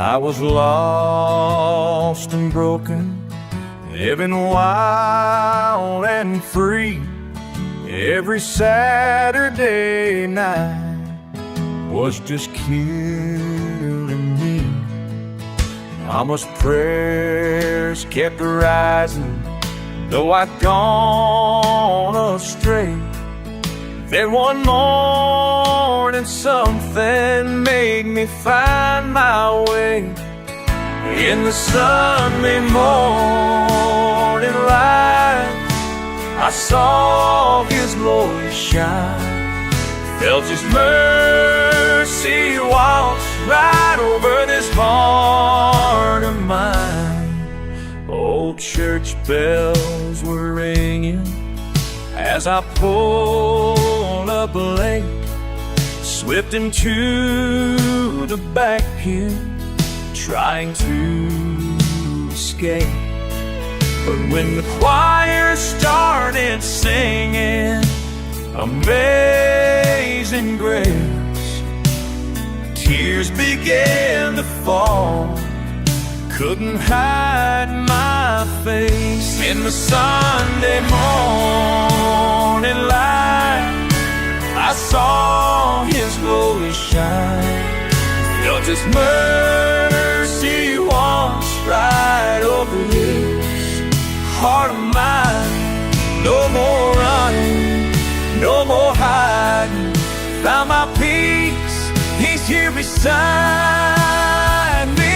I was lost and broken, living wild and free. Every Saturday night was just killing me. Mama's prayers kept rising, though I'd gone astray. Then one morning something made me find my way. In the Sunday morning light, I saw His glory shine. Felt His mercy wash right over this heart of mine. Old church bells were ringing as I pulled up late, slipped into the back pew, trying to escape. But when the choir started singing Amazing Grace, tears began to fall. Couldn't hide my face. In the Sunday morning light, I saw His glory shine. Felt His mercy wash right over this heart of mine. No more running, no more hiding. Found my peace, He's here beside me.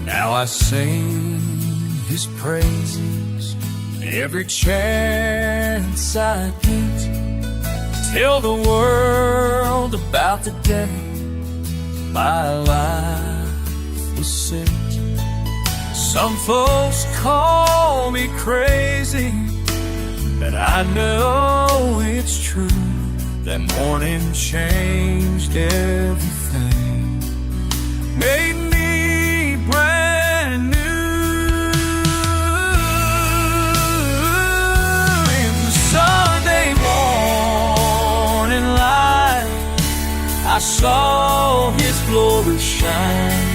Now I sing His praises every chance I get. Tell the world about the day my life was set. Some folks call me crazy, but I know it's true. That morning changed everything, made me brand new. In the Sunday morning light, I saw His glory shine.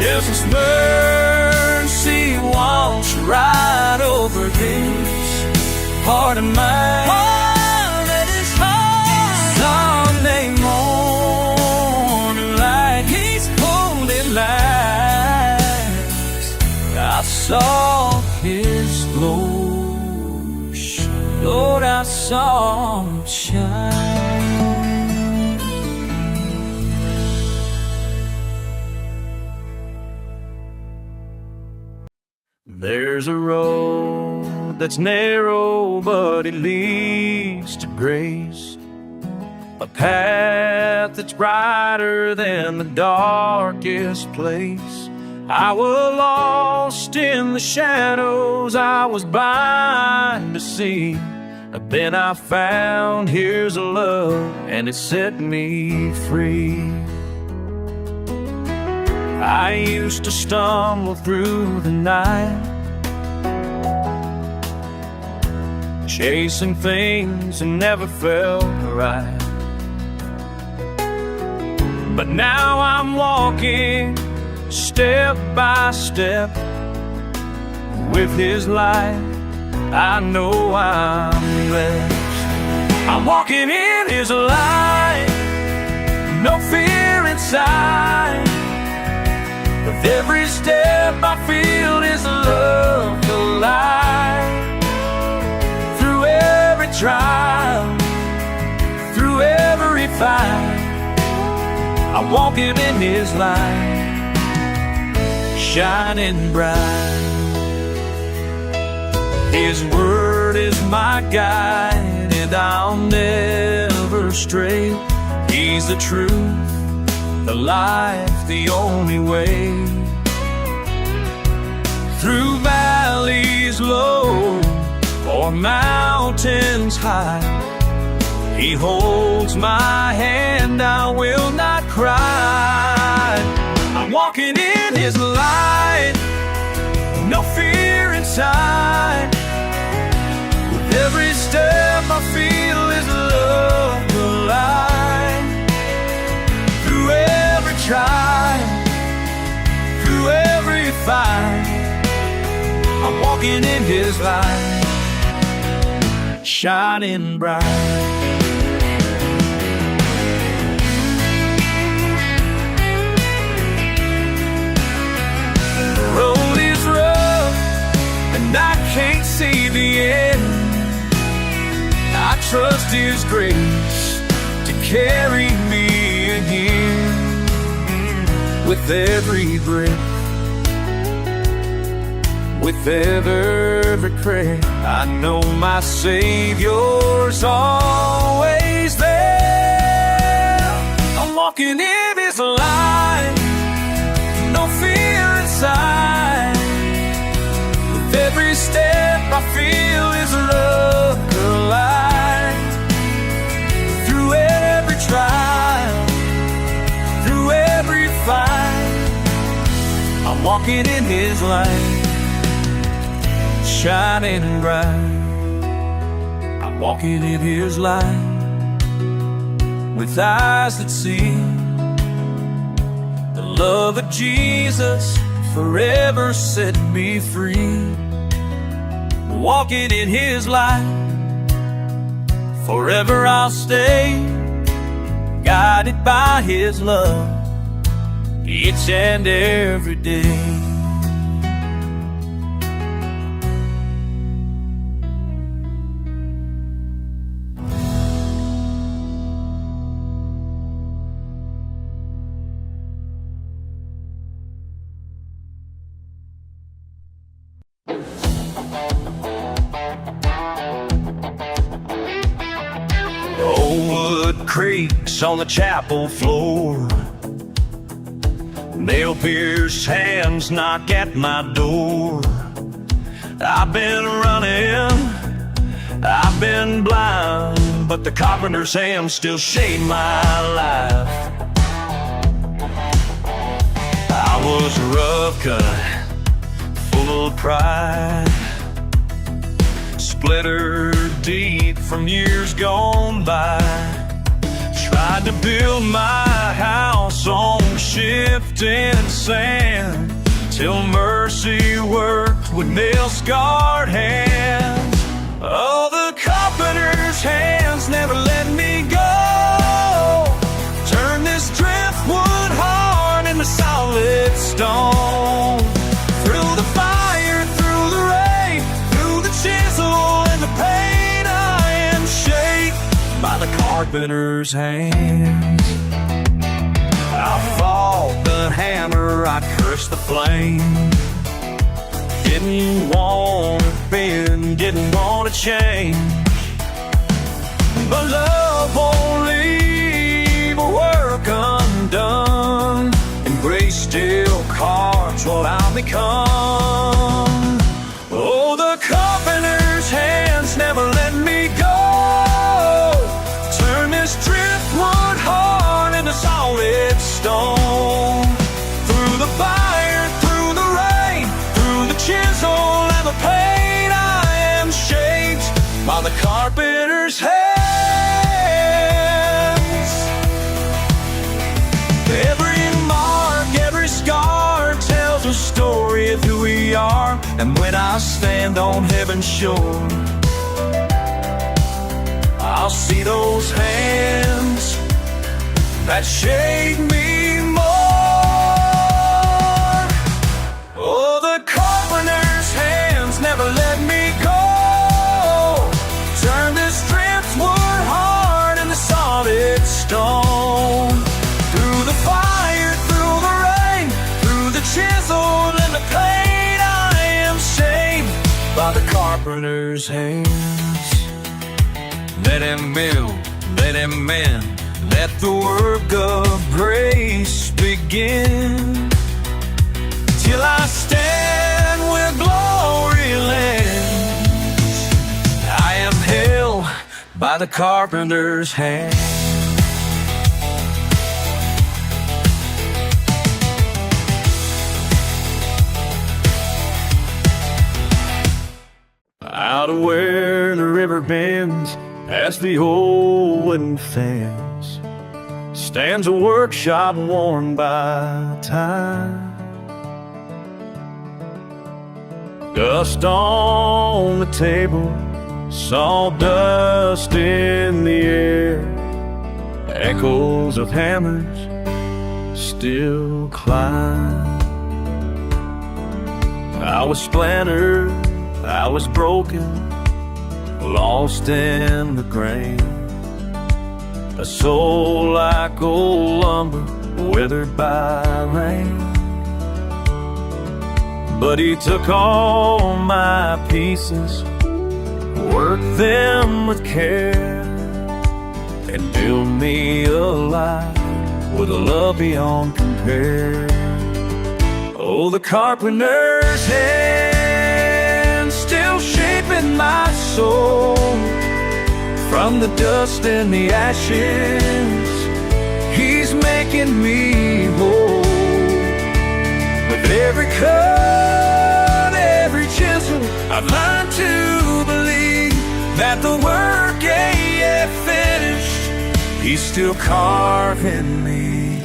There's His mercy wash right over this heart of mine. Heart that is hard. Sunday morning light, His holy light, I saw His glory shine. Lord, I saw Him shine. There's a road that's narrow, but it leads to grace. A path that's brighter than the darkest place. I was lost in the shadows, I was blind to see. But then I found here's a love, and it set me free. I used to stumble through the night, chasing things that never felt right. But now I'm walking step by step with His light. I know I'm blessed. I'm walking in His light, no fear inside. With every step I feel His love to light. Through every trial, through every fight, I'm walking in His light, shining bright. His word is my guide, and I'll never stray. He's the truth, the life, the only way. Through valleys low or mountains high, He holds my hand, I will not cry. I'm walking in His light, no fear inside. With every step I feel His love alive. Through every trial, through every fight, I'm walking in His light, shining bright. The road is rough and I can't see the end. I trust His grace to carry me again. With every breath, with every prayer, I know my Savior's always there. I'm walking in His light, no fear inside. With every step I feel His love alive. Through every trial, through every fight, I'm walking in His light, shining bright. I'm walking in His light, with eyes that see the love of Jesus forever set me free. Walking in His light, forever I'll stay, guided by His love each and every day. Wood creaks on the chapel floor, nail-pierced hands knock at my door. I've been running, I've been blind, but the carpenter's hands still shade my life. I was rough cut, full of pride, splintered deep from years gone by. Tried to build my house on shifting sand, till mercy worked with nail-scarred hands. Oh, the carpenter's hands never let me go. Turn this driftwood heart into solid stone. Through the fire, through the rain, through the chisel and the pain, I am shaped by the carpenter's hands. I fought the hammer, I cursed the flame. Didn't want to bend, didn't want to change. But love won't leave a work undone, and grace still carves what I'll become. Oh, the carpenter's hands never let me go. Turn this driftwood heart into solid stone. Through the fire, through the rain, through the chisel and the pain, I am shaped by the carpenter's hands. Every mark, every scar tells a story of who we are. And when I stand on heaven's shore, I'll see those hands that shade me more. Oh, the carpenter's hands never let me go. Turn this driftwood heart into solid stone. Through the fire, through the rain, through the chisel and the pain, I am shaped by the carpenter's hands. Let Him build, let Him mend, let the work of grace begin. Till I stand where glory lands, I am held by by the carpenter's hand. Out of where the river bends, past the old wooden fence, stands a workshop worn by time. Dust on the table, sawdust in the air, echoes of hammers still climb. I was splintered, I was broken, lost in the grain, a soul like old lumber, withered by rain. But he took all my pieces, worked them with care, and built me a life with a love beyond compare. Oh, the carpenter's hand still shaping my soul, from the dust and the ashes, he's making me whole. With every cut, every chisel, I've learned to believe that the work ain't yet finished, he's still carving me.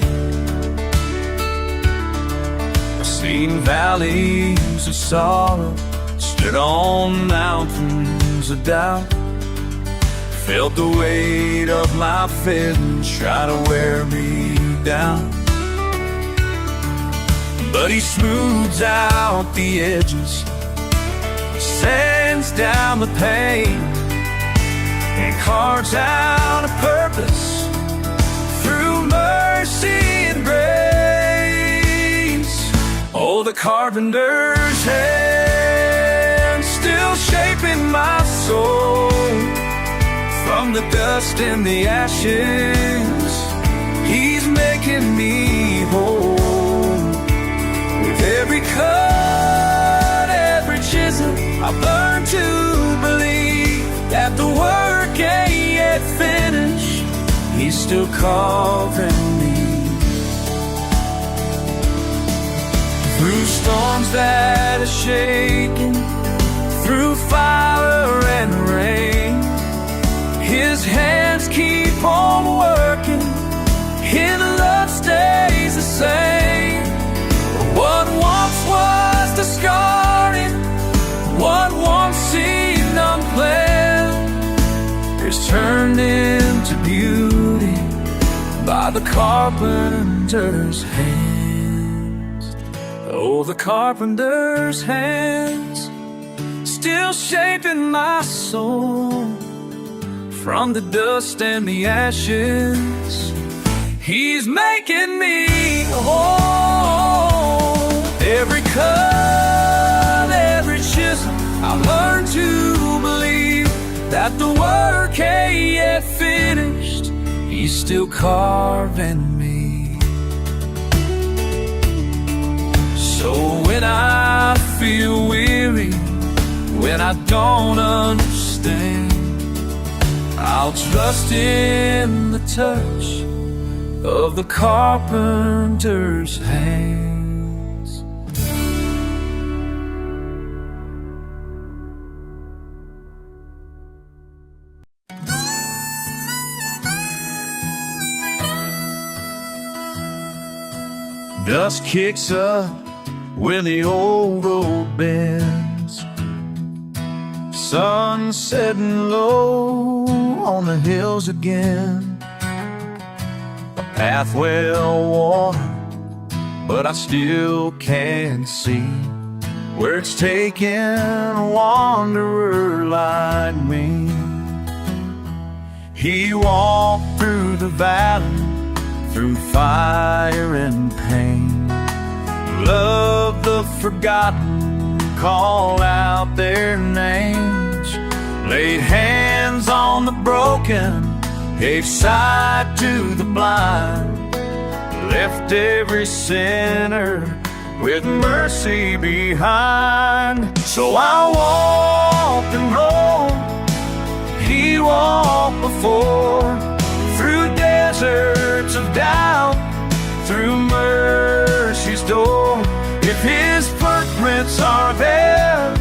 I've seen valleys of sorrow, stood on mountains of doubt, felt the weight of my feelings try to wear me down. But he smooths out the edges, sands down the pain, and carves out a purpose through mercy and grace. Oh, the carpenter's hand still shaping my soul, from the dust and the ashes, he's making me whole. With every cut, every chisel, I've learned to believe that the work ain't yet finished, he's still carving me. Through storms that are shaking, through fire and rain, his hands keep on working, his love stays the same. What once was discarded, what once seemed unplanned, is turned into beauty by the carpenter's hands. Oh, the carpenter's hands still shaping my soul, from the dust and the ashes, he's making me whole. Every cut, every chisel, I learned to believe that the work ain't yet finished, he's still carving me. So when I feel weary, when I don't understand, I'll trust in the touch of the carpenter's hands. Dust kicks up when the old road bends, sun setting low on the hills again. A path well worn, but I still can't see where it's taking a wanderer like me. He walked through the valley, through fire and pain, loved the forgotten, call out their names, laid hands on the broken, gave sight to the blind, left every sinner with mercy behind. So I walked and rolled, he walked before, through deserts of doubt, through mercy's door. If his footprints are there,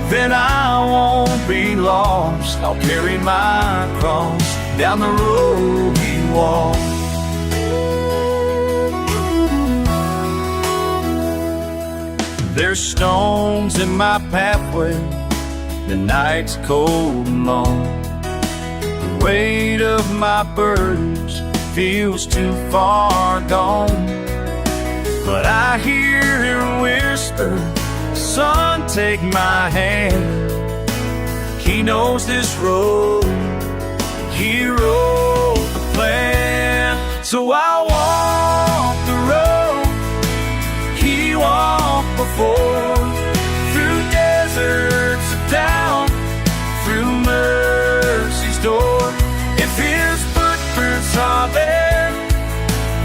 then I won't be lost. I'll carry my cross down the road he walked. There's stones in my pathway, the night's cold and long. The weight of my burdens feels too far gone. But I hear him whisper, son, take my hand. He knows this road, he wrote the plan. So I'll walk the road he walked before, through deserts of doubt, through mercy's door. If his footprints are there,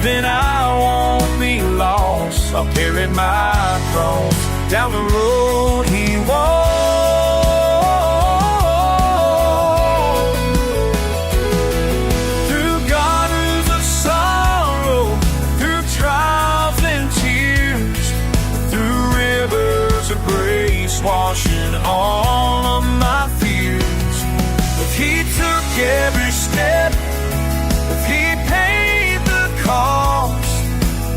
then I won't be lost. I'll carry my cross down the road he walked. Through gardens of sorrow, through trials and tears, through rivers of grace washing all of my fears. If he took every step, if he paid the cost,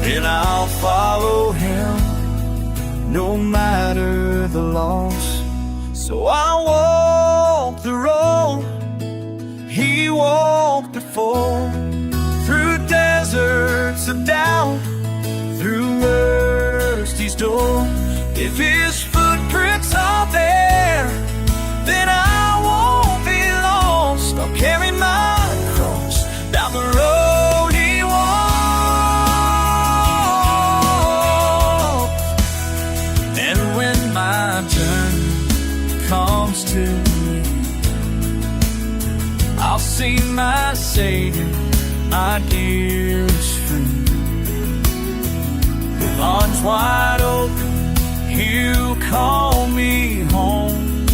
then I'll follow him, no matter the loss. So I walk the road he walked before, through deserts of doubt, through mercy's door. If his footprints are there, then I won't be lost. I'll carry my cross down the road he walked. And when my turn comes to me, I'll see my Savior, my dearest friend. With arms wide open, he'll call me home.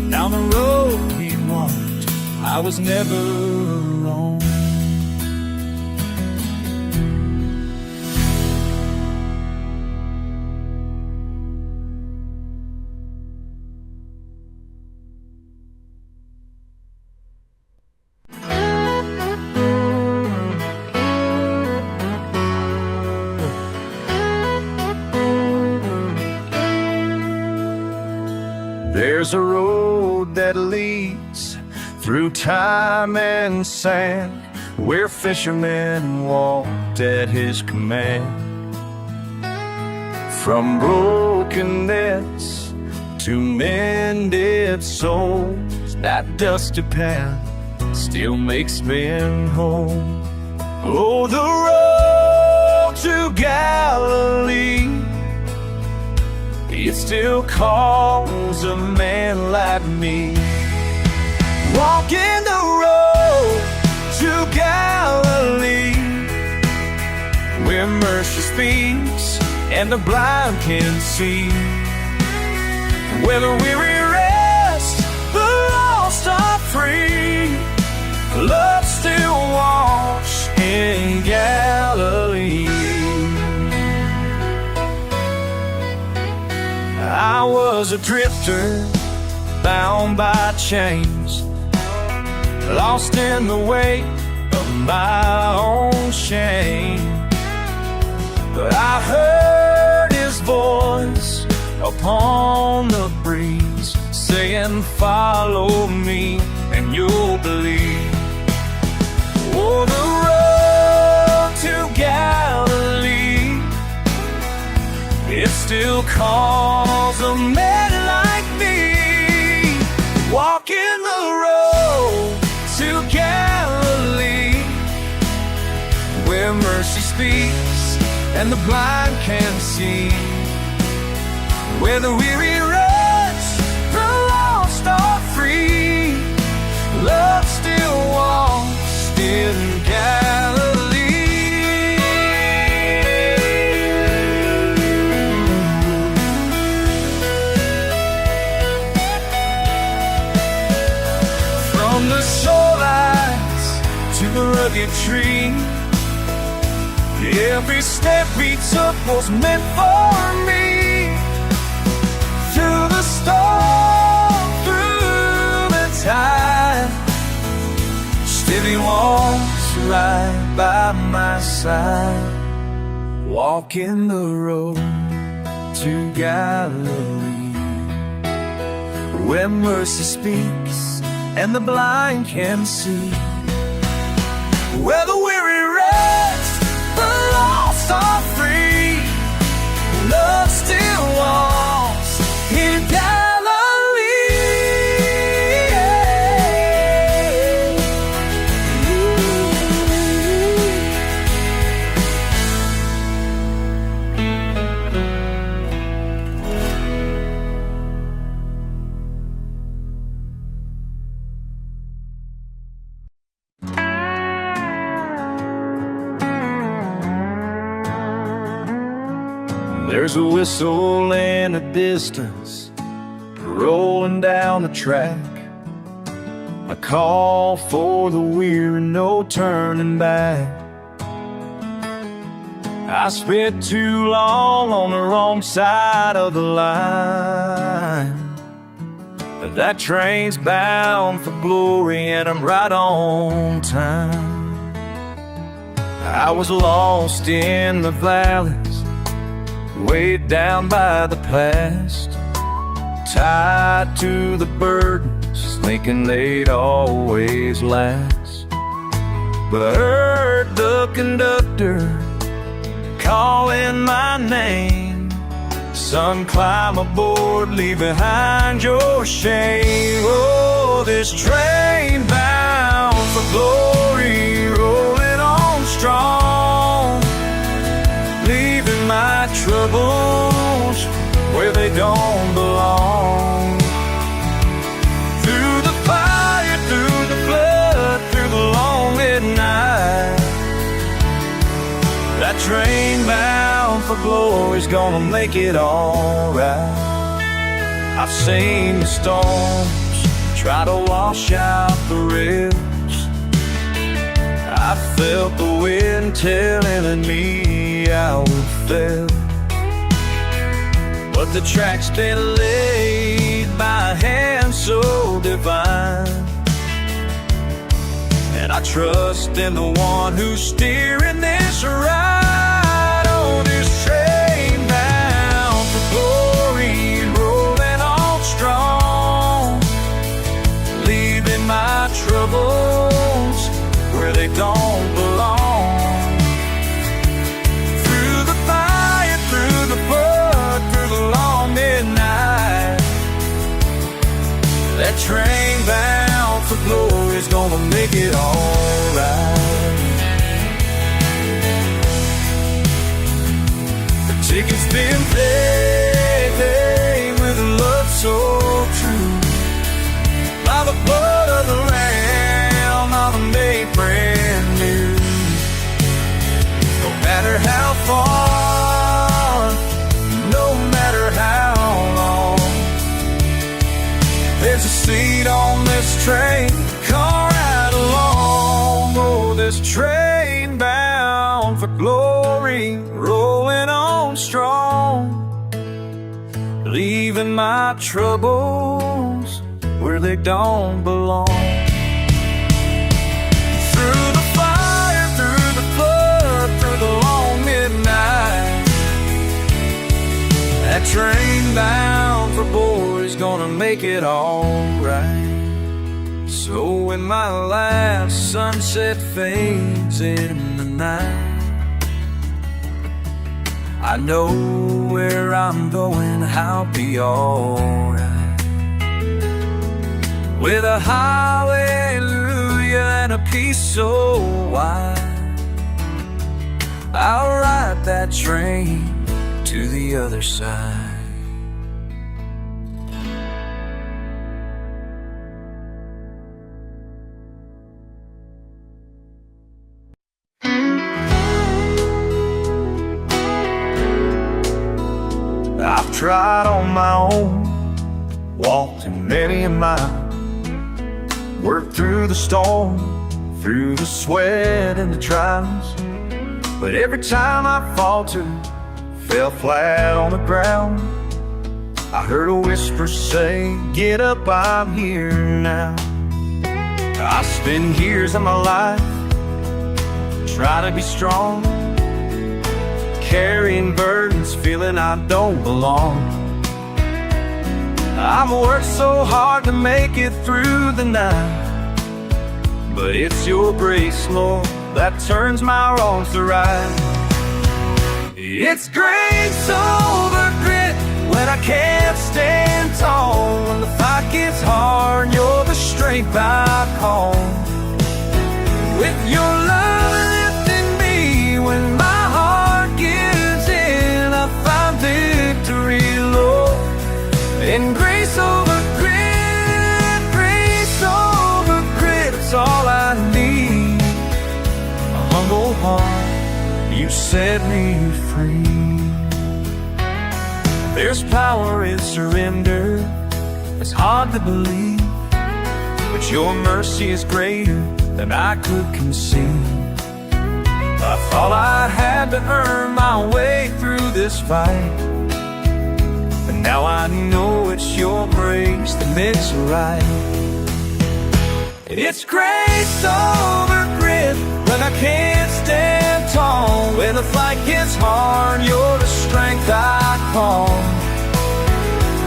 Down the road he walked, I was never alone. There's a road that leads through time and sand, where fishermen walked at his command. From brokenness to mended souls, that dusty path still makes men whole. Oh, the road to Galilee, it still calls a man like me. Walking the road to Galilee, where mercy speaks and the blind can see, where the weary rest, the lost are free. Love still walks in Galilee. I was a drifter, bound by chains, lost in the weight of my own shame. But I heard his voice upon the breeze, saying, follow me and you'll believe. Oh, the road to Galilee, it still calls a man like me. Walking the road to Galilee, where mercy speaks and the blind can see, where the weary rest, the lost are free. Love still walks in Galilee. From the shoreline rugged tree. Every step we took was meant for me. Through the storm, through the tide, steady walks right by my side. Walking the road to Galilee, where mercy speaks and the blind can see, where the weary rest, the lost are free. Love still walks in Galilee. There's a whistle in the distance, rolling down the track, a call for the weary, no turning back. I spent too long on the wrong side of the line. That train's bound for glory and I'm right on time. I was lost in the valleys, weighed down by the past, tied to the burdens, thinking they'd always last. But I heard the conductor calling my name. Son, climb aboard, leave behind your shame. Oh, this train bound for glory, rolling on strong, leaving my troubles where they don't belong. Through the fire, through the flood, through the long midnight, that train bound for glory's gonna make it alright. I've seen the storms try to wash out the rivers, I felt the wind telling me I would fail. But the track's been laid by a hand so divine, and I trust in the one who's steering this ride. Oh, this train bound for glory, rolling on strong, leaving my troubles where they don't belong. Through the fire, through the blood, through the long midnight, that train bound for glory's gonna make it alright. The ticket's been paid with love so true, by the blood of the Lamb, I'll be made brand new. No matter how far, no matter how long, there's a seat on this train, come right along. Oh, this train bound for glory, rolling on strong, leaving my troubles where they don't belong. Through the fire, through the flood, through the long midnight, that train bound for boys gonna make it alright. So when my last sunset fades in the night, I know where I'm going, I'll be alright. With a hallelujah and a peace so wide, I'll ride that train to the other side. I've tried on my own, walked in many a mile, worked through the storm, through the sweat and the trials. But every time I faltered, fell flat on the ground, I heard a whisper say, get up, I'm here now. I spent years of my life trying to be strong, carrying burdens, feeling I don't belong. I've worked so hard to make it through the night, but it's your grace, Lord, that turns my wrongs to right. It's grace over grit when I can't stand tall. When the fight gets hard, you're the strength I call. With your love lifting me when my heart gives in, I find victory, Lord. And grace over grit, it's all I need. A humble heart, you set me free. There's power in surrender, it's hard to believe, but your mercy is greater than I could conceive. I thought I had to earn my way through this fight, but now I know it's your grace that makes it right. It's grace over grit when I can't stand tall. When the fight gets hard, you're the strength I call.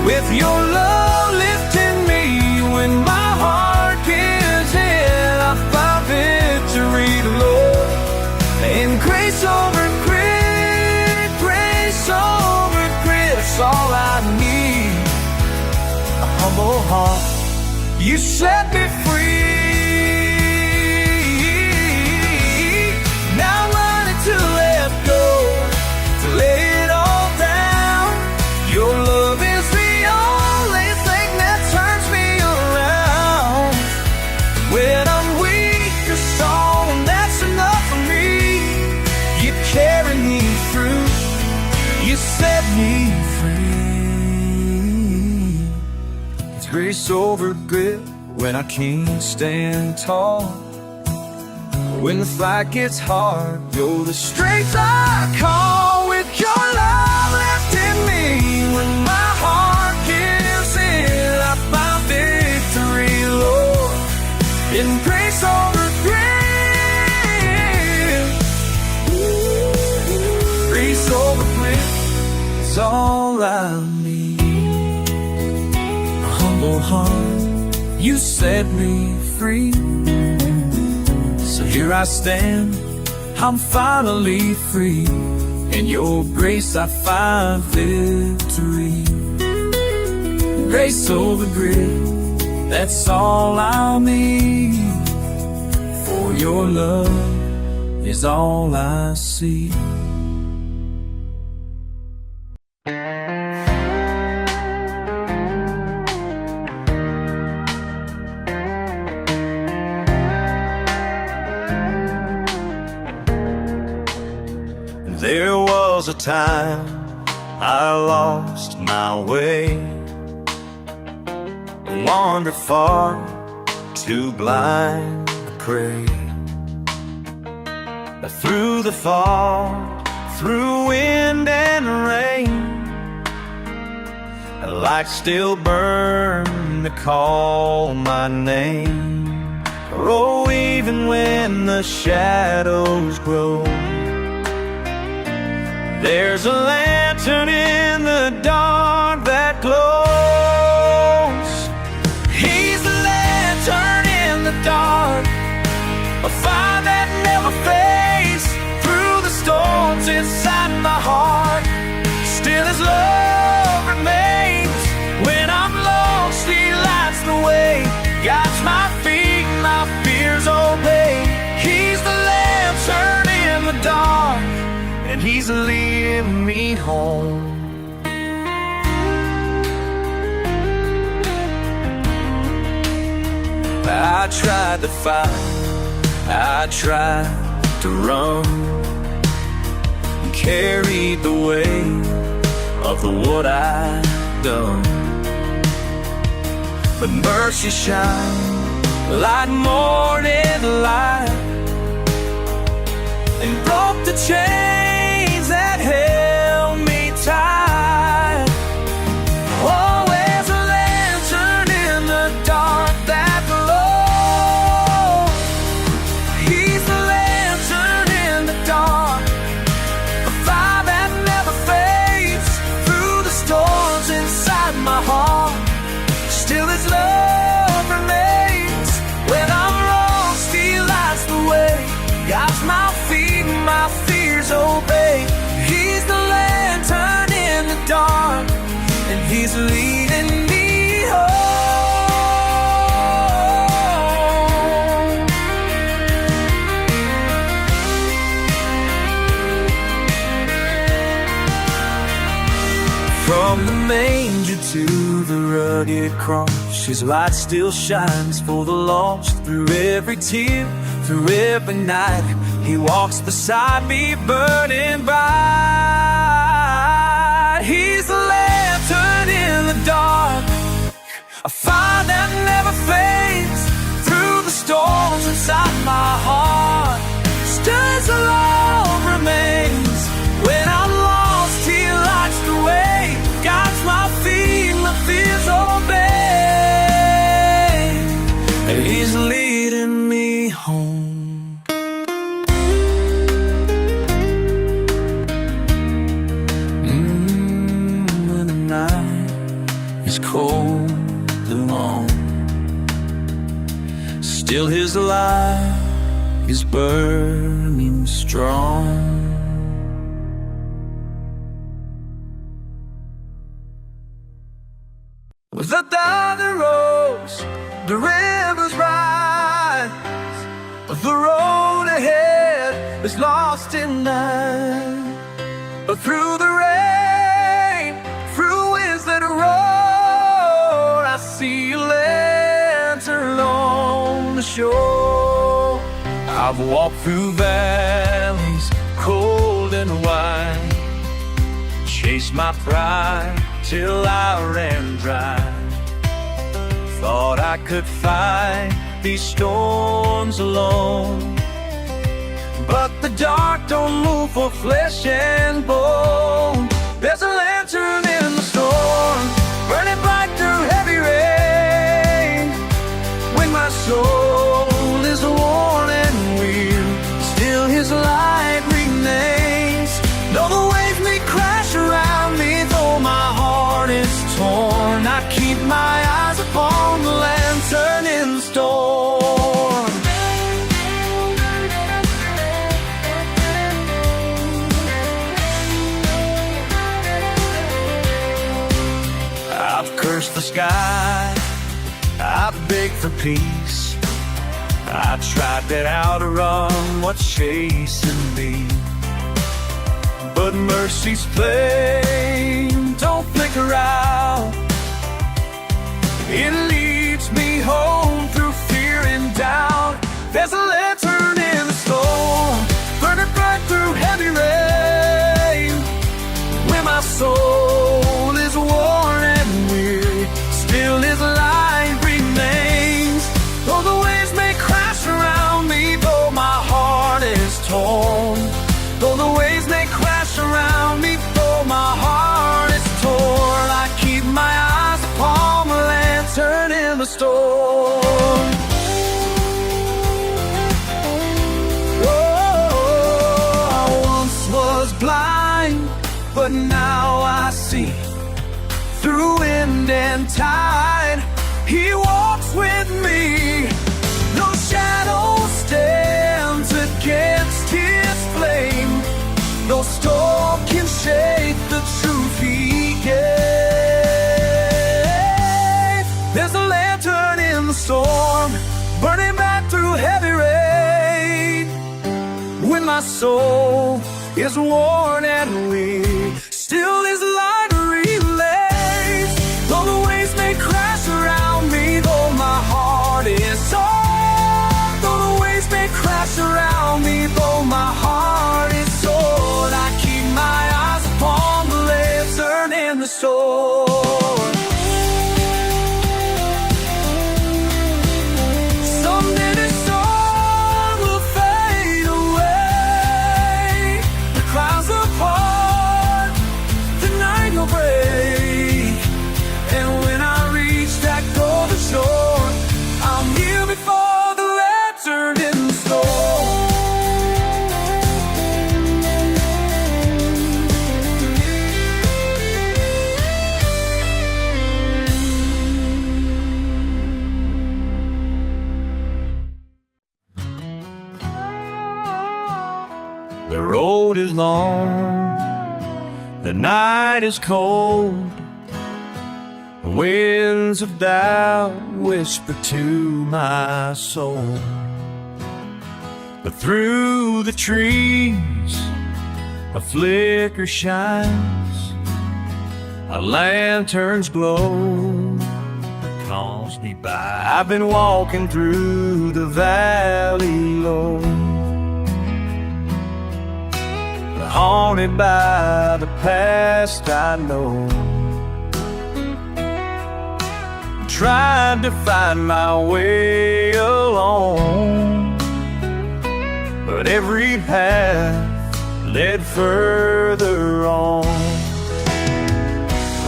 With your love lifting me when my heart gives in, I find victory, Lord. And grace over grit, it's all I need. A humble heart, you set me free. Now I'm learning to let go, to lay it all down. Your love is the only thing that turns me around. When I'm weak or strong, that's enough for me. You carry me through, you set me free. It's grace over grit when I can't stand tall. When the fight gets hard, you're the strength I call. With your love lifting me when my heart gives in, I find victory, Lord. In grace over grace over grit, it's all I need. A humble heart, you set me free. So here I stand, I'm finally free. In your grace I find victory. Grace over grit, that's all I'll need. For your love is all I see. There was a time I lost my way, wandered far, too blind to pray. But through the fog, through wind and rain, a light still burned to call my name. Oh, even when the shadows grow, there's a lantern in the dark that glows. He's the lantern in the dark, a fire that never fades. Through the storms inside my heart, still his love remains. When I'm lost, he lights the way, guides my feet, my fears obey. He's the lantern in the dark, and he's leading me home. I tried to fight, I tried to run, carried the weight of what I'd done. But mercy shines like morning light and broke the chains that held me tight. Always a lantern in the dark that glows. He's the lantern in the dark, a fire that never fades. Through the storms inside my heart, still His love remains. When I'm lost, He lights the way, guides my feet and my fears obey. He's the lantern in the dark, and He's leading me home. From the manger to the rugged cross, His light still shines for the lost. Through every tear, through every night, He walks beside me, burning bright. He's the lantern in the dark, a fire that never fades. Through the storms inside my heart, still His love remains. When I'm lost, He lights the way, guides my feet, my fears obey, and He's leading me home. When the night is cold and long, still His light is burning strong. With the thunder rolls, the rivers rise, but the road ahead is lost in night. But through the rain, through winds that roar, I see a lantern on the shore. I've walked through valleys cold and wide, chased my pride till I ran dry. Thought I could fight these storms alone, but the dark don't move for flesh and bone. There's a lantern in the storm, burning bright through heavy rain. When my soul is worn and weary, still His light remains. Though the waves may crash around me, though my heart is torn, I keep my eyes upon the lantern in the storm. I've cursed the sky, I've begged for peace, I tried that outrun what's chasing me. But mercy's flame don't flicker out, it leads me home through fear and doubt. There's a lantern in the storm, burning bright through heavy rain. When my soul is worn and weary, still His light remains. Though the waves may crash around me, though my heart is torn, though the waves may crash around me, though my heart is torn, I keep my eyes upon the lantern in the storm. Oh, I once was blind, but now I see. Through wind and tide, He walks with me. No shadow stands against His flame, no storm can shake the truth He gave. There's a lantern in the storm, burning back through heavy rain. When my soul is worn and weary, still His light relays. Though the waves may crash around me, though my heart is torn, though the waves may crash around me, though my heart is torn, I keep my eyes upon the lantern in the storm. Someday this storm road is long, the night is cold, the winds of doubt whisper to my soul. But through the trees a flicker shines, a lantern's glow calls me by. I've been walking through the valley low, haunted by the past I know. Tried to find my way alone, but every path led further on.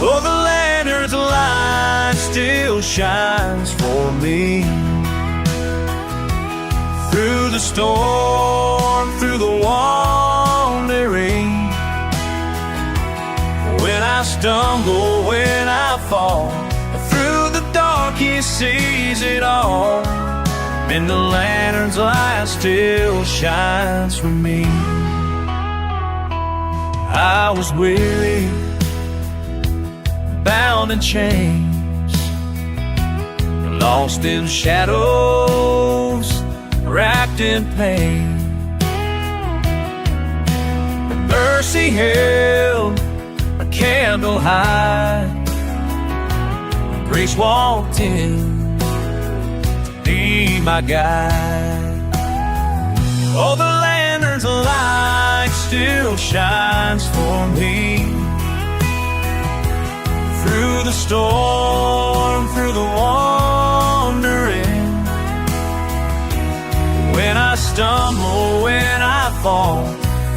Oh, the lantern's light still shines for me, through the storm, through the wandering. When I stumble, when I fall, through the dark He sees it all, and the lantern's light still shines for me. I was weary, bound in chains, lost in shadows, wrapped in pain. But mercy held a candle high, grace walked in to be my guide. Oh, the lantern's light still shines for me, through the storm, through the wandering. When I stumble, when I fall,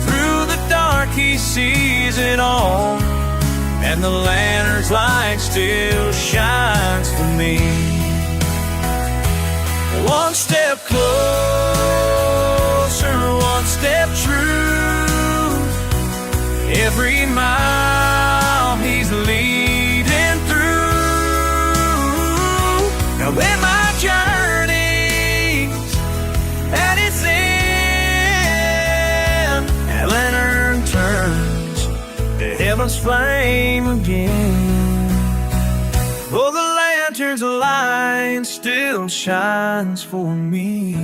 through the dark He sees it all, and the lantern's light still shines for me. One step closer, one step true, every mile He's leading through. Now when my journey's at its end, that lantern turns to heaven's flame again. Oh, the lantern's light still shines for me,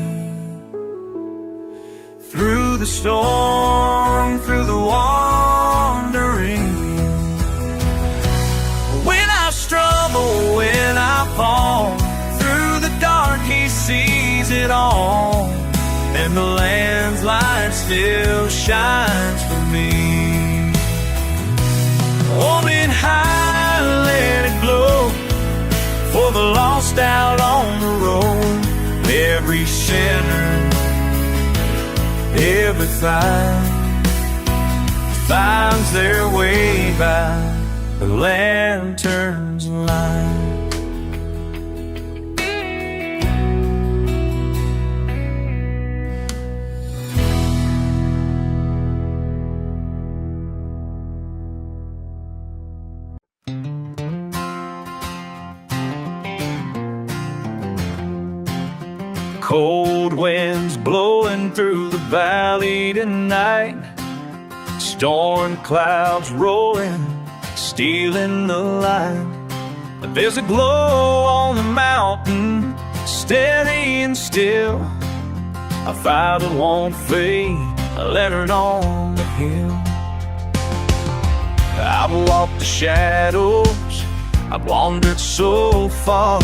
through the storm, through the wandering. When I stumble, when I fall, through the dark He sees it all, and the lamb's light still shines for me. Holding high, let it glow, for the lost out on the road. Every sinner, every fight finds their way by the lantern's light. Cold winds blowing through the valley tonight, storm clouds rolling, stealing the light. But there's a glow on the mountain, steady and still, a fire that won't fade, a lantern on the hill. I've walked the shadows, I've wandered so far,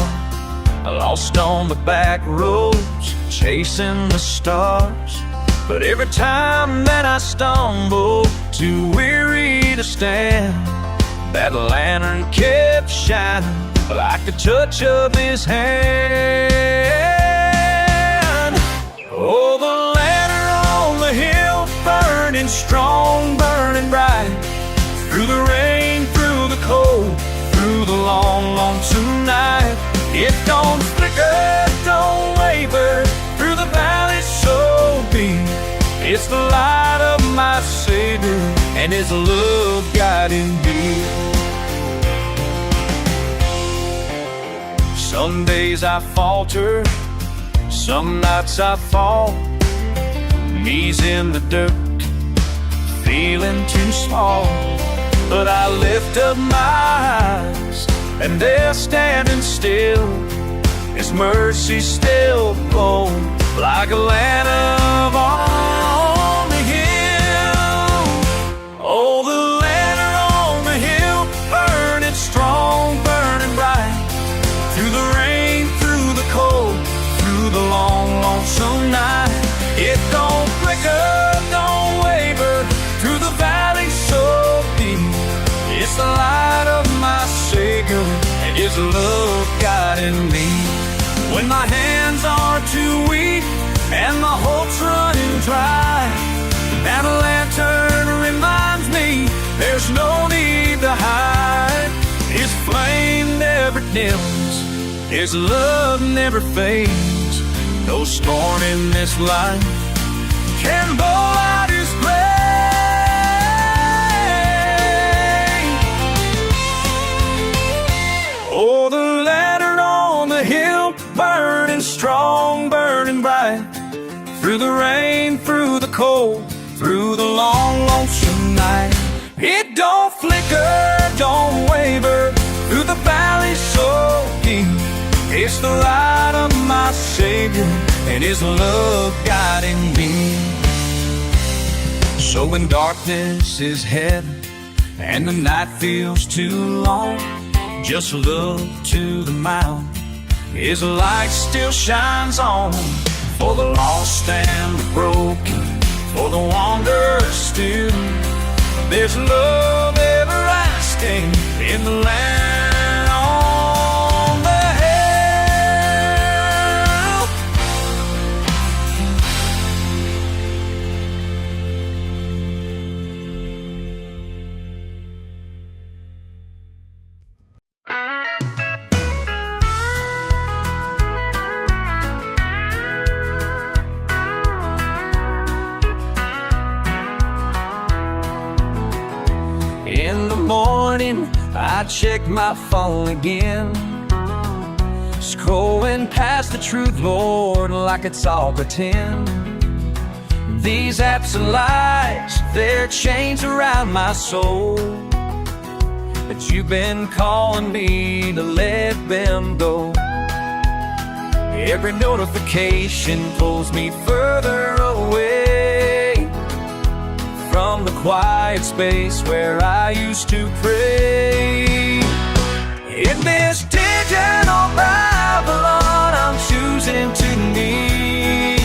lost on the back roads, chasing the stars. But every time that I stumble, too weary to stand, that lantern kept shining like the touch of His hand. Oh, the lantern on the hill, burning strong, burning bright, through the rain, through the cold, through the long, lonesome night. It don't flicker, don't waver, through the valley so deep. It's the light of my Savior and His love guiding me. Some days I falter, some nights I fall, knees in the dirt, feeling too small. But I lift up my eyes, and they're standing still. His mercy still flows like a lantern on the hill. Oh, the lantern on the hill, burning strong, burning bright. Through the rain, through the cold, through the long, lonesome night. It don't flicker, don't waver, through the valley so deep. It's the light of my Savior, and His love guiding me. When my hands are too weak and my hope's running dry, that lantern reminds me there's no need to hide. His flame never dims, His love never fades. No storm in this life can blow out His grace. Oh, the lantern on the hill, burning strong, burning bright. Through the rain, through the cold, through the long, lonesome night. It don't flicker, don't waver, through the valley so deep. It's the light of my Savior, and His love guiding me. So when darkness is heavy and the night feels too long, just look to the mountain, His light still shines on. For the lost and the broken, for the wanderer still, there's love everlasting in the land on the hill. In the morning, I check my phone again, scrolling past the truth, Lord, like it's all pretend. These apps are lies, they're chains around my soul, but You've been calling me to let them go. Every notification pulls me further away from the quiet space where I used to pray. In this digital Babylon I'm choosing to need,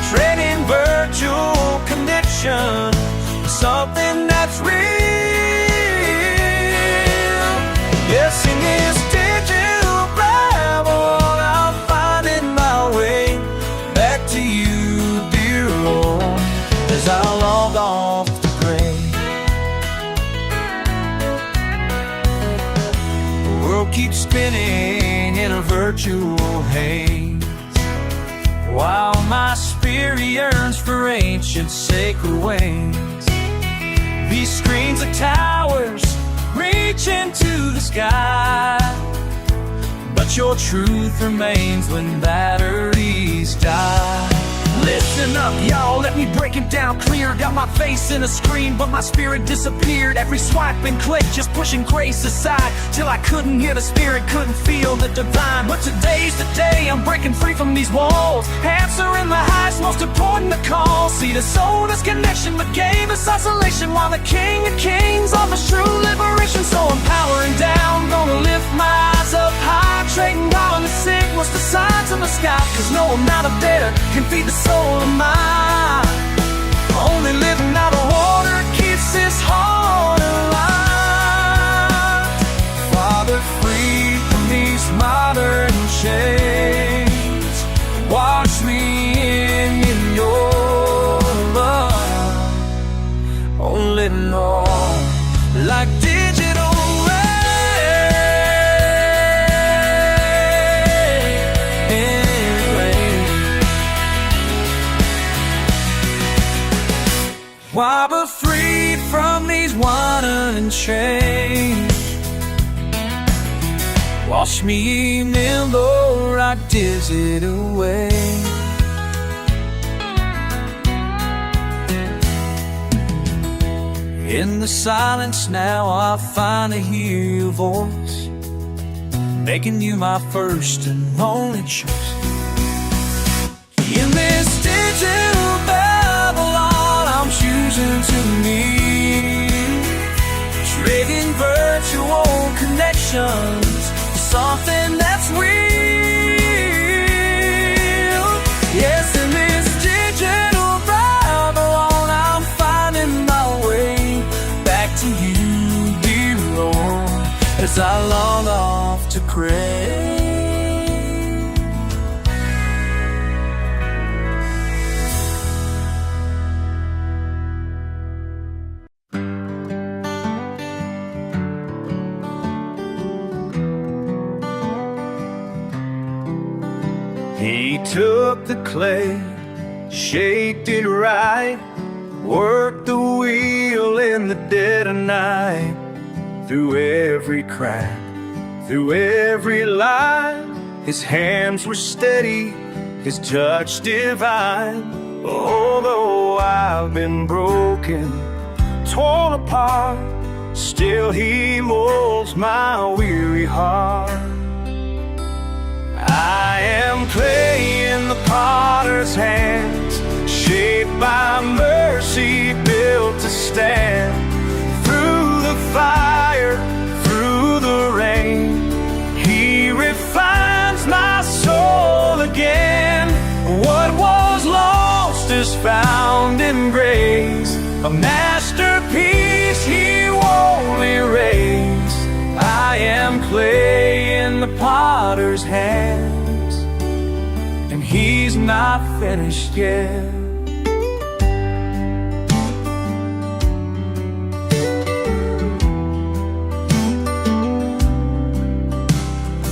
trading virtual connection for something that's real. Yes, in this digital Babylon I'm finding my way back to You, dear Lord, as I log off to pray. The world keeps spinning in a virtual haze, while my spirit yearns for ancient sacred ways. These screens are towers reaching to the sky, but Your truth remains when batteries die. Listen up, y'all, let me break it down clear. Got my face in a screen, but my spirit disappeared. Every swipe and click, just pushing grace aside, till I couldn't hear the Spirit, couldn't feel the divine. But today's the day I'm breaking free from these walls, answering the highest, most important call. See, the soul is connection, but game is isolation, while the King of Kings offers true liberation. So I'm powering down, gonna lift my eyes up high, trading down the signals, the signs in the sky, cause no amount of data can feed the soul of mine. Only living out of water keeps this heart alive. Father, free from these modern chains, wash me in Your love. Only know like digital why but freed from these wandering chains, wash me in the rock, dizzy away. In the silence now I finally hear your voice, making you my first and only choice. In this digital Babylon, I'm choosing to meet, trading virtual connections for something that's real. Yes, in this digital Babylon, I'm finding my way back to you, dear Lord, as I long off to pray. He took the clay, shaped it right, worked the wheel in the dead of night. Through every crack, through every line, his hands were steady, his touch divine. Although I've been broken, torn apart, still he molds my weary heart. I am clay in the potter's hands, shaped by mercy, built to stand. Through the fire, through the rain, he refines my soul again. What was lost is found in grace, a masterpiece he won't erase. I am clay in the potter's hands, and he's not finished yet.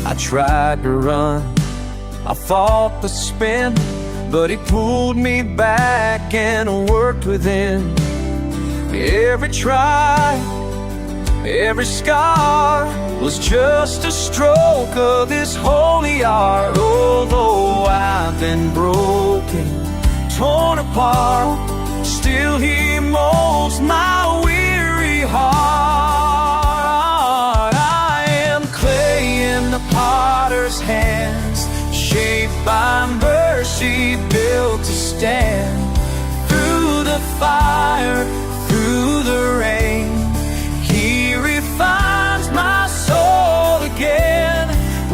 I tried to run, I fought the spin, but he pulled me back and worked within. Every try, every scar was just a stroke of his holy art. Although I've been broken, torn apart, still he molds my weary heart. I am clay in the potter's hands, shaped by mercy, built to stand. Through the fire, through the rain, he refines my soul again.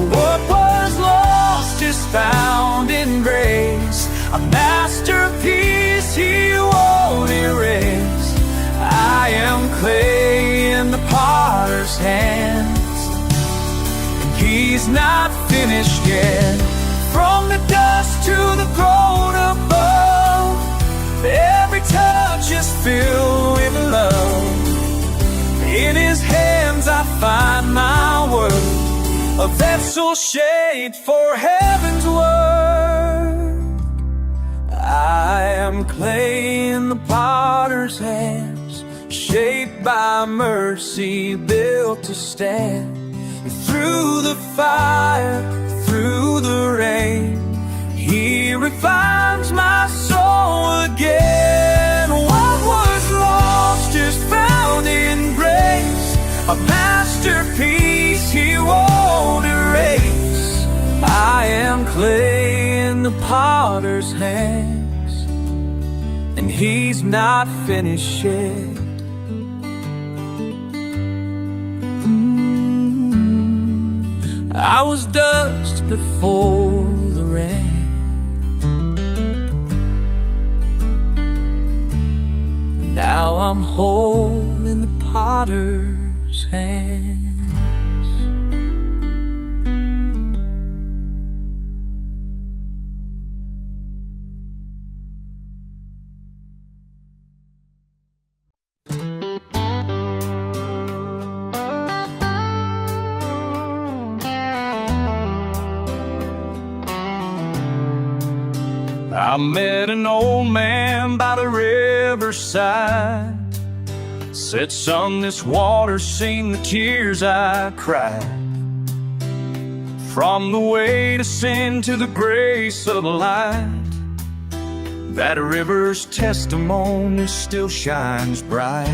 What was lost is found in grace, a masterpiece he won't erase. I am clay in the potter's hands, and he's not finished yet. From the dust to the throne above, every touch is filled with love. In his hands I find my worth, a vessel shaped for heaven's work. I am clay in the potter's hands, shaped by mercy, built to stand. Through the fire, through the rain, he refines my soul again. What was lost is found in grace, a masterpiece he won't erase. I am clay in the potter's hands, and he's not finished yet. I was dust before the rain, now I'm whole in the potter's hands. I met an old man by the riverside, said, son, this water's seen the tears I cried. From the way to sin to the grace of the light, that river's testimony still shines bright.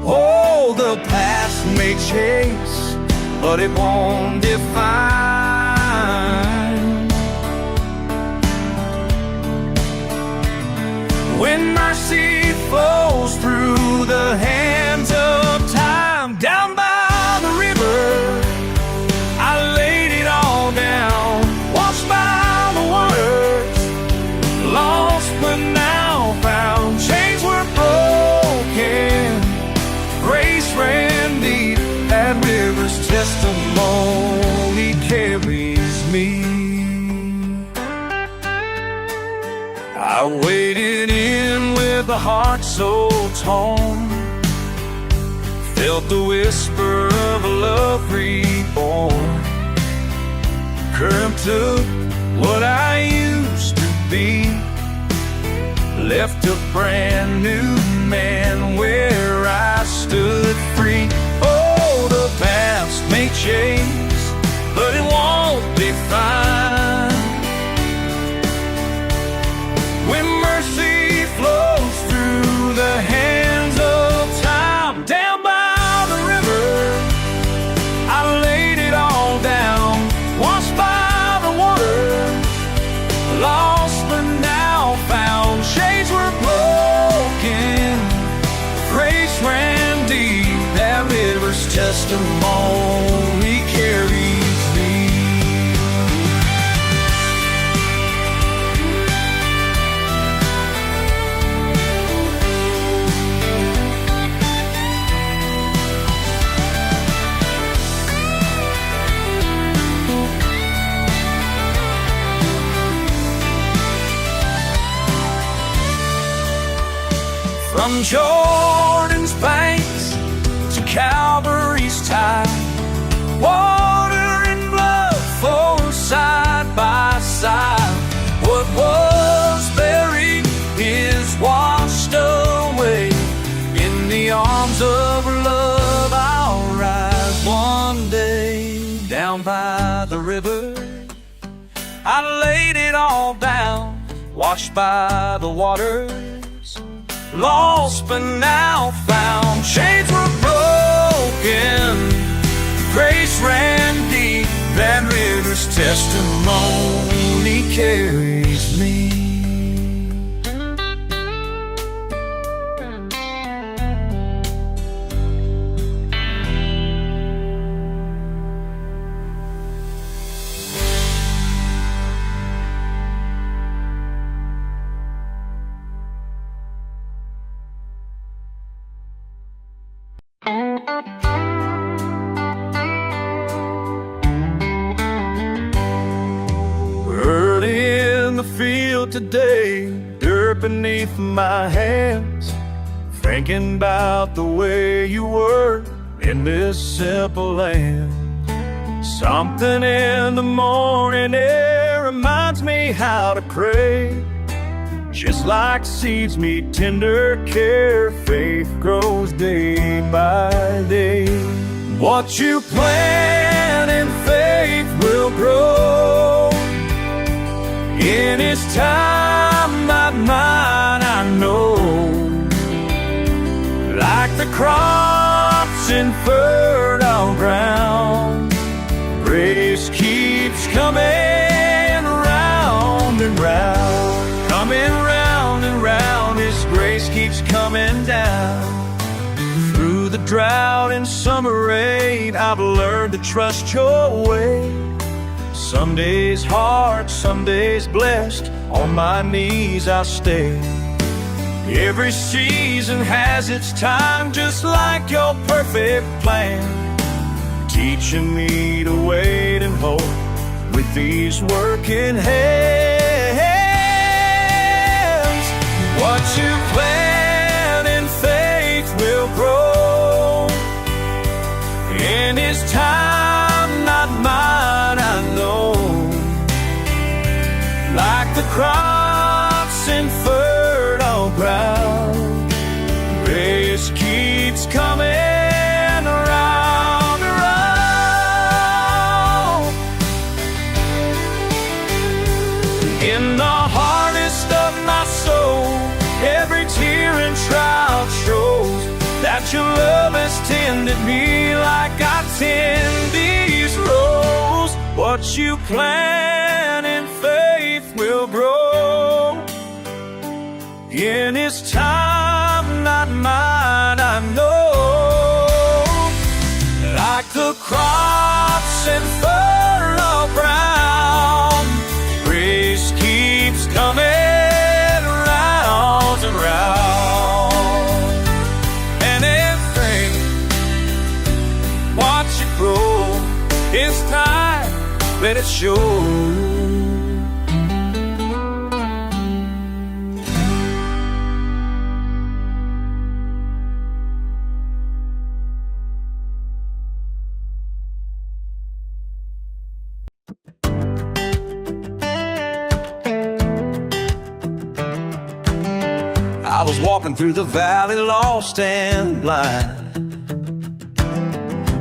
Oh, the past may chase, but it won't define. When mercy flows through the hands of time, down by the river, I laid it all down, washed by the waters, lost but now found. Chains were broken, grace ran deep, that river's testimony carries me. I waded in with a heart so torn, felt the whisper of a love reborn. Current took what I used to be, left a brand new man where I stood free. Oh, the past may change, but it won't define. When mercy flows through the hands of time, down by the river, I laid it all down, washed by the water, lost but now found. Chains were broken, grace ran deep, that river's testimony carries me. From Jordan's banks to Calvary's tide, water and blood flow side by side. What was buried is washed away. In the arms of love I'll rise one day. Down by the river, I laid it all down, washed by the waters, lost but now found. Chains were broken, grace ran deep, that river's testimony carries me. Early in the field today, dirt beneath my hands, thinking about the way you were in this simple land. Something in the morning air reminds me how to pray. Just like seeds meet tender care, faith grows day by day. What you plant in faith will grow. In His time, not mine, I know. Like the crops in fertile ground, grace keeps coming round and round. Coming round and round, His grace keeps coming down. Through the drought and summer rain, I've learned to trust your way. Some days hard, some days blessed, on my knees I'll stay. Every season has its time, just like your perfect plan, teaching me to wait and hope with these working hands. What you plant in faith will grow. In His time, not mine, I know. Like the crops in fertile ground, grace keeps coming around, around. In the hardest of my soul, every tear and trial shows that your love has tended me like I tend these roses. What you plant in faith will grow. In His time, not mine, I know. Like the crops and furrow brown, grace keeps coming round and round. And everything, watch it grow. It's time, let it show. I was walking through the valley, lost and blind,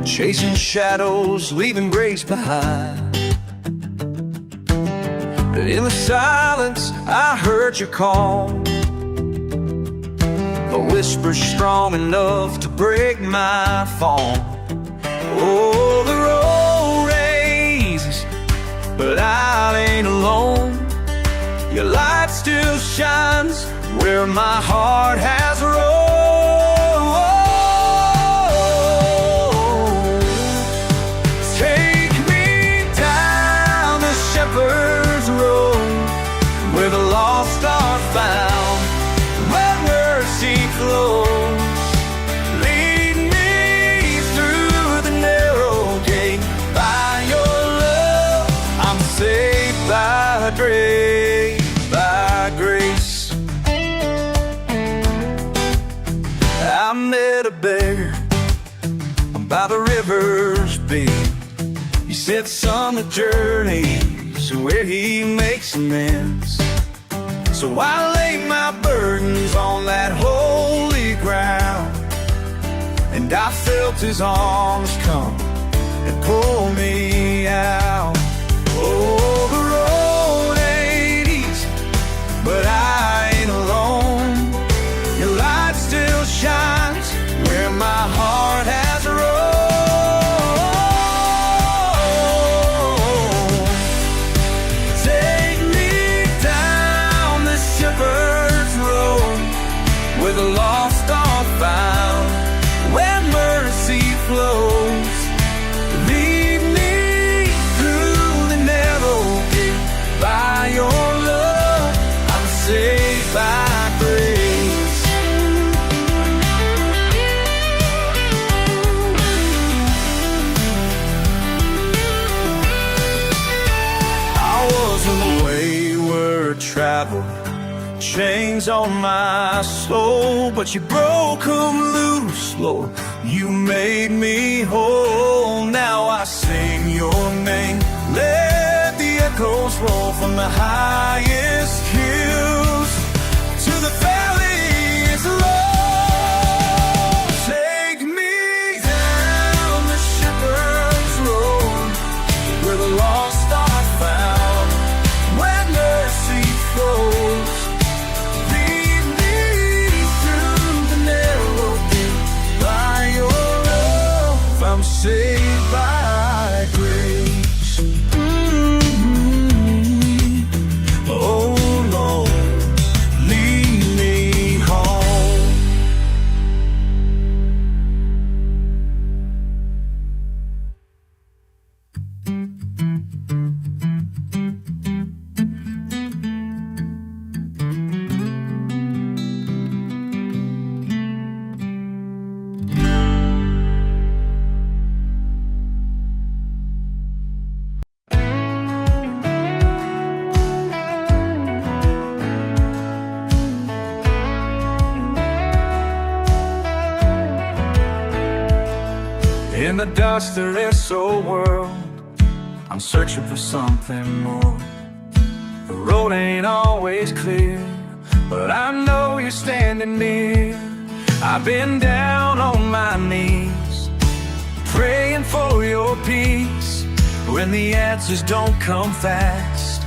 chasing shadows, leaving grace behind. But in the silence, I heard your call, a whisper strong enough to break my fall. Oh, the road raises, but I ain't alone. Your light still shines where my heart has roamed. Take me down the shepherd's road, where the lost are found, where mercy flows. Lead me through the narrow gate. By your love, I'm saved by grace, by grace. I met a beggar by the river's bend. He said, son, the journey's where he makes amends. So I lay my burdens on that holy ground, and I felt his arms come and pull me out. Oh, the road ain't easy, but I ain't alone. Your light still shines where my heart has roamed. Take me down the shepherd's road, where the lost are found, where mercy flows. Lead me through the narrow gate. By your love, I'm saved by grace. Travel, chains on my soul, but you broke them loose, Lord. You made me whole. Now I sing your name. Let the echoes roll from the highest hills to the valleys low. Take me down the shepherd's road, where the lost are found, where mercy flows. Lead me through the narrow gate. By your love, I'm saved by grace. Oh Lord, lead me home. In the dust of this old world, I'm searching for something more. The road ain't always clear, but I know you're standing near. I've been down on my knees, praying for your peace. When the answers don't come fast,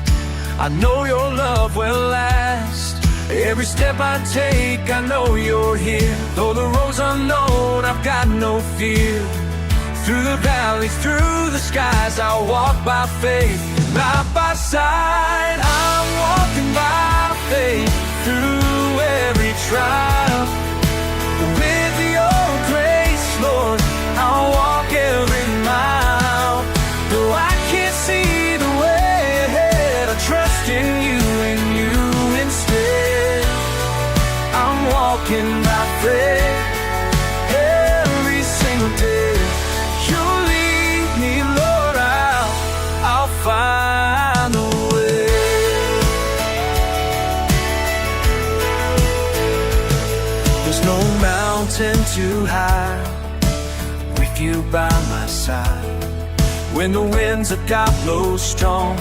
I know your love will last. Every step I take, I know you're here. Though the road's unknown, I've got no fear. Through the valleys, through the skies, I'll walk by faith, not by sight. I'm walking by faith through every trial. With your grace, Lord, I'll walk every mile. Though I can't see the way ahead, I trust in you and you instead. I'm walking by faith every single day. You lead me, Lord, I'll find a way. There's no mountain too high with you by my side. When the winds of God blow strong,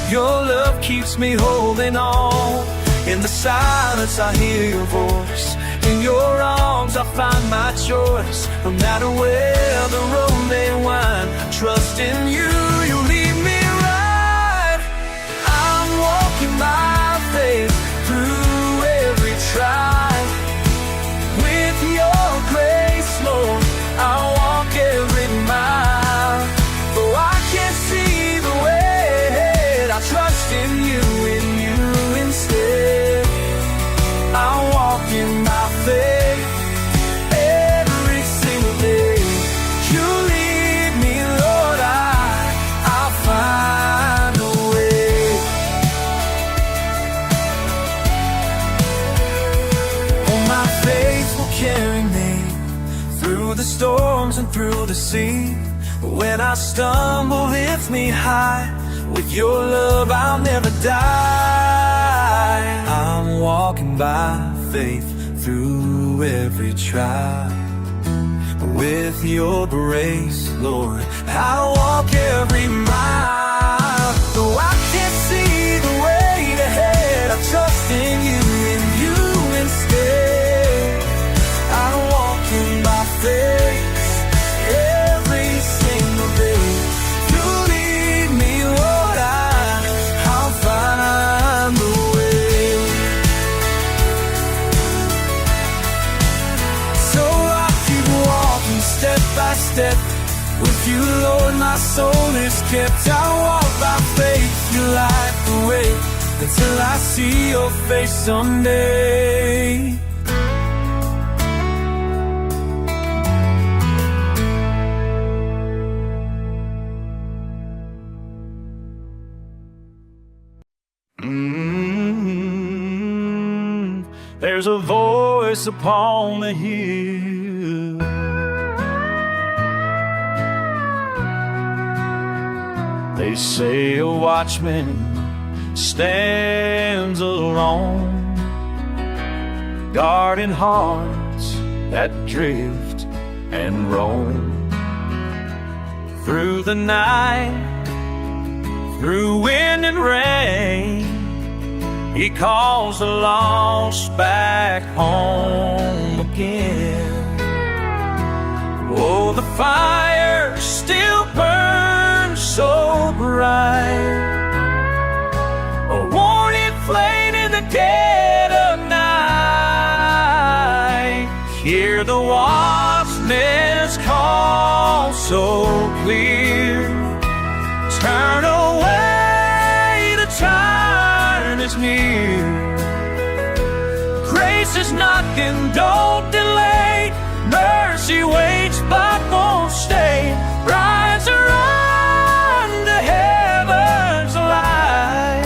your love keeps me holding on. In the silence I hear your voice. In your arms I find my choice. No matter where the road may wind, I trust in you, you lead me right. I'm walking by faith through every trial. With your grace, Lord, I'll walk every mile. Though I can't see the way ahead, I trust in you instead. I'm walking by faith every single day. You lead me, Lord, I'll find a way. Oh, my faith will carry me through the storms and through the sea. When I stumble, lift me high. With your love, I'll never die. I'm walking by faith through every trial. With your grace, Lord, I'll walk every mile. Though I can't see the way ahead, I trust in you instead. I'm walking by faith every single day. You lead me, Lord, I'll find the way. So I keep walking step by step. With you, Lord, my soul is kept. I'll walk by faith, you light the way, until I see your face someday. There's a voice upon the hill, they say a watchman stands alone, guarding hearts that drift and roam. Through the night, through wind and rain, he calls the lost back home again. Oh, the fire still burns so bright, a warning flame in the dead of night. Hear the watchman's call so clear, turn away, the time is near. Grace is knocking, don't delay. Mercy waits but won't stay. Rise or run to heaven's light.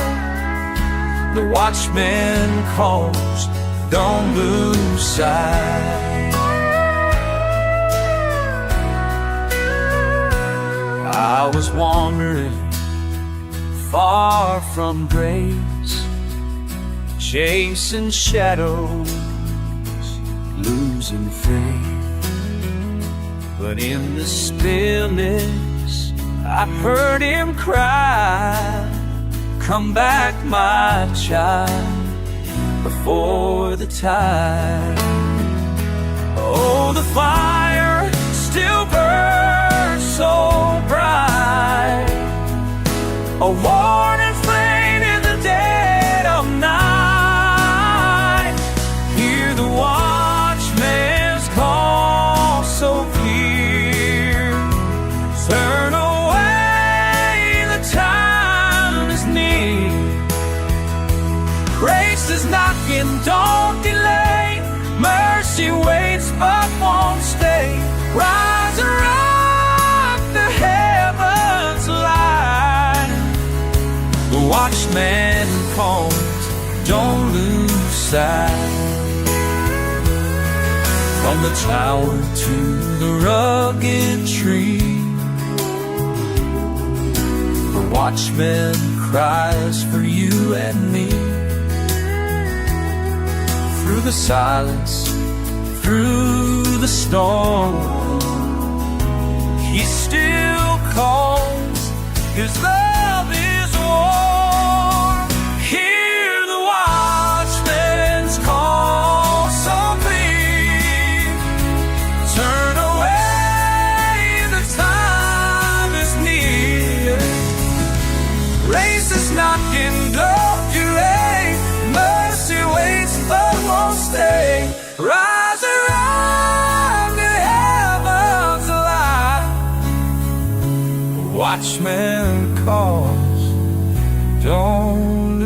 The watchman calls, don't lose sight. I was wandering far from grace, chasing shadows, losing faith. But in the stillness I heard him cry, come back my child, before the time. Oh, the fire still burns so bright, a warning flame in the dead of night. watchman, don't delay. Mercy waits but won't stay. Rise and rock the heavens light. The watchman calls, don't lose sight. From the tower to the rugged tree, the watchman cries for you and me. Through the silence, through the storm, he still calls, his love is warm. Hear the watchman's call so clear. Turn away, the time is near. Race is knocking, don't delay. Mercy waits but won't stay. Rise and rock the heavens alive. Watchman calls, don't